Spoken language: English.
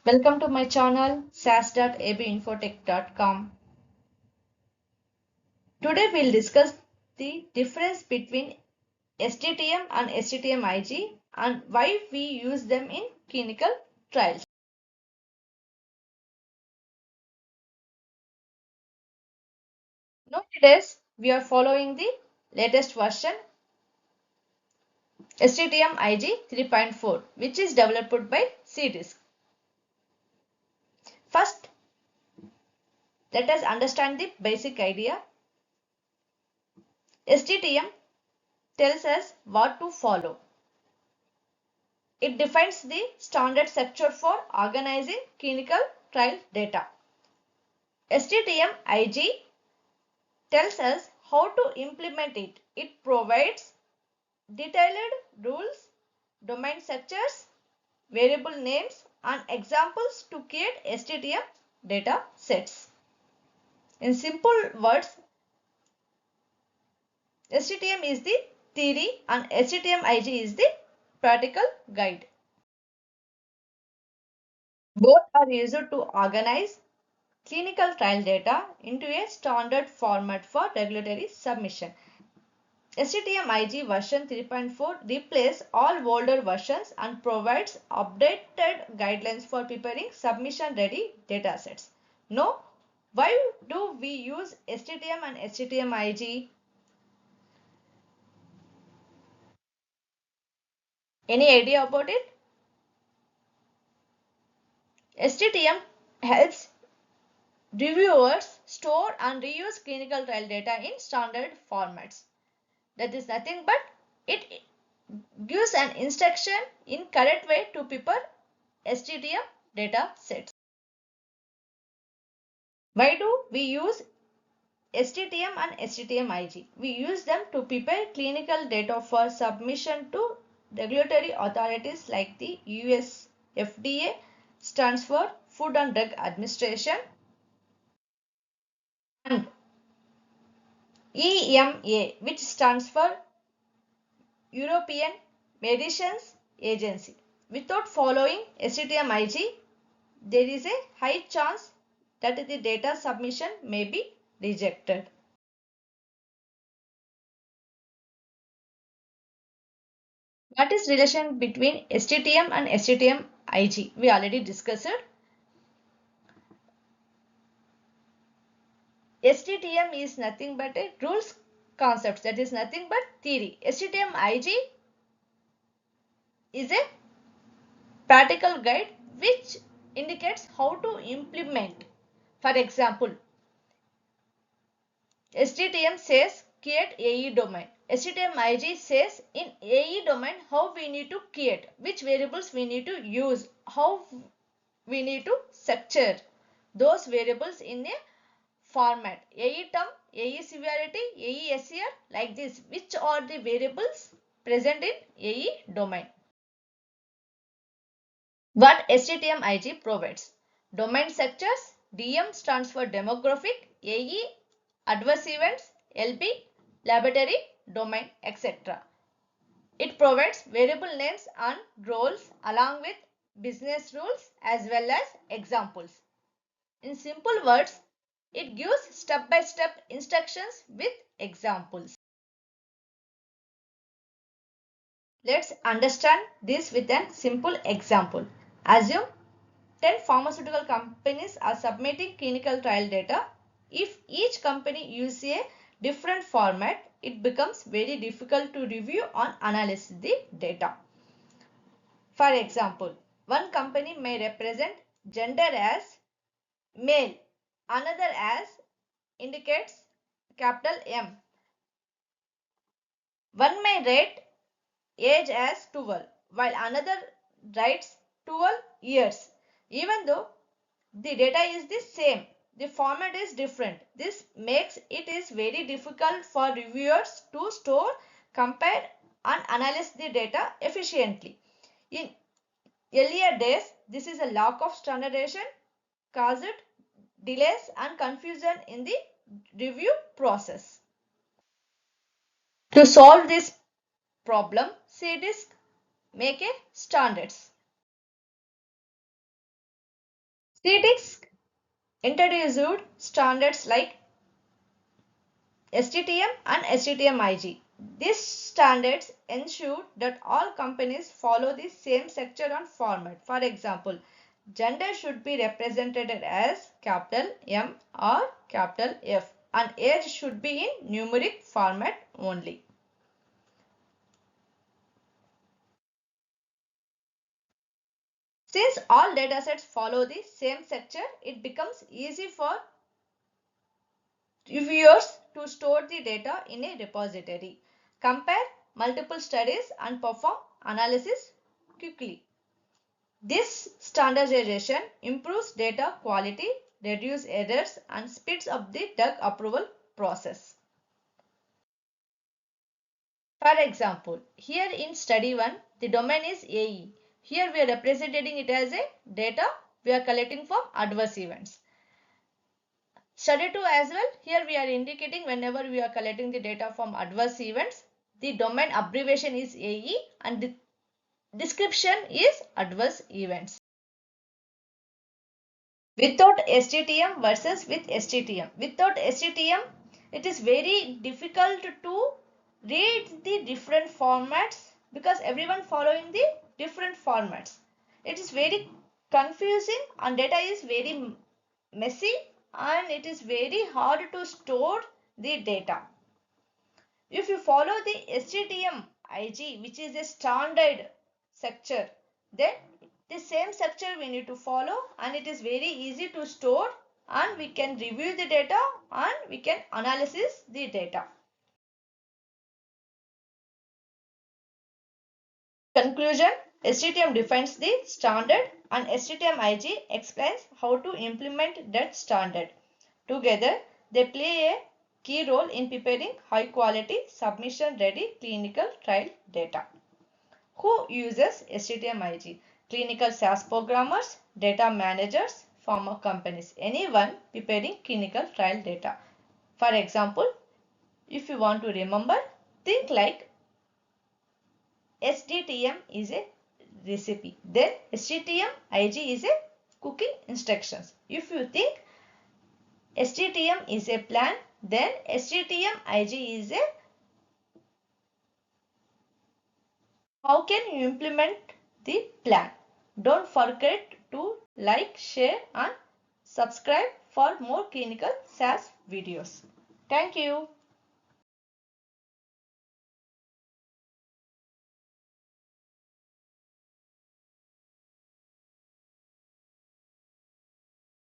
Welcome to my channel sas.abinfotech.com. Today we'll discuss the difference between SDTM and SDTMIG and why we use them in clinical trials. Nowadays, we are following the latest version SDTMIG 3.4, which is developed by CDISC. First, let us understand the basic idea. SDTM tells us what to follow. It defines the standard structure for organizing clinical trial data. SDTM-IG tells us how to implement it. It provides detailed rules, domain structures, variable names, and examples to create SDTM data sets. In simple words, SDTM is the theory and SDTM-IG is the practical guide. Both are used to organize clinical trial data into a standard format for regulatory submission. SDTM-IG version 3.4 replaces all older versions and provides updated guidelines for preparing submission-ready datasets. Now, why do we use SDTM and SDTM-IG? Any idea about it? SDTM helps reviewers store and reuse clinical trial data in standard formats. That is nothing but it gives an instruction in correct way to prepare SDTM data sets. Why do we use SDTM and SDTMIG? We use them to prepare clinical data for submission to regulatory authorities like the US FDA, stands for Food and Drug Administration, and EMA, which stands for European Medicines Agency. Without following SDTM-IG, there is a high chance that the data submission may be rejected. What is relation between SDTM and SDTM-IG? We already discussed it. SDTM is nothing but a rules concepts, that is nothing but theory. SDTM-IG is a practical guide which indicates how to implement. For example, SDTM says create AE domain. SDTM-IG says in AE domain how we need to create, which variables we need to use, how we need to structure those variables in a format. AE term, AE severity, AE SCR, like this, which are the variables present in AE domain. What SDTM-IG provides? Domain structures. DM stands for demographic, AE adverse events, LB laboratory domain, etc. It provides variable names and roles along with business rules as well as examples. In simple words, it gives step-by-step instructions with examples. Let's understand this with a simple example. Assume 10 pharmaceutical companies are submitting clinical trial data. If each company uses a different format, it becomes very difficult to review and analyze the data. For example, one company may represent gender as male, another as indicates capital M. One may rate age as 12, while another writes 12 years. Even though the data is the same, the format is different. This makes it is very difficult for reviewers to store, compare and analyze the data efficiently. In earlier days, this is a lack of standardization caused delays and confusion in the review process. To solve this problem, CDISC make a standards. Critics introduced standards like SDTM and SDTMIG. These standards ensure that all companies follow the same structure and format. For example, gender should be represented as capital M or capital F and age should be in numeric format only. Since all datasets follow the same structure, it becomes easy for reviewers to store the data in a repository, compare multiple studies and perform analysis quickly. This standardization improves data quality, reduces errors and speeds up the drug approval process. For example, here in study 1, the domain is AE. Here we are representing it as a data we are collecting from adverse events. Study 2 as well, here we are indicating whenever we are collecting the data from adverse events, the domain abbreviation is AE and the description is adverse events. Without SDTM versus with SDTM. Without SDTM, it is very difficult to read the different formats because everyone following the different formats. It is very confusing and data is very messy and it is very hard to store the data. If you follow the SDTM-IG, which is a standard structure, then the same structure we need to follow and it is very easy to store and we can review the data and we can analyze the data. Conclusion, SDTM defines the standard and SDTM-IG explains how to implement that standard. Together, they play a key role in preparing high quality submission ready clinical trial data. Who uses SDTM-IG? Clinical SAS programmers, data managers, pharma companies, anyone preparing clinical trial data. For example, if you want to remember, think like SDTM is a recipe, then SDTM-IG is a cooking instructions. If you think SDTM is a plan, then SDTM-IG is a how can you implement the plan. Don't forget to like, share and subscribe for more clinical SAS videos. Thank you.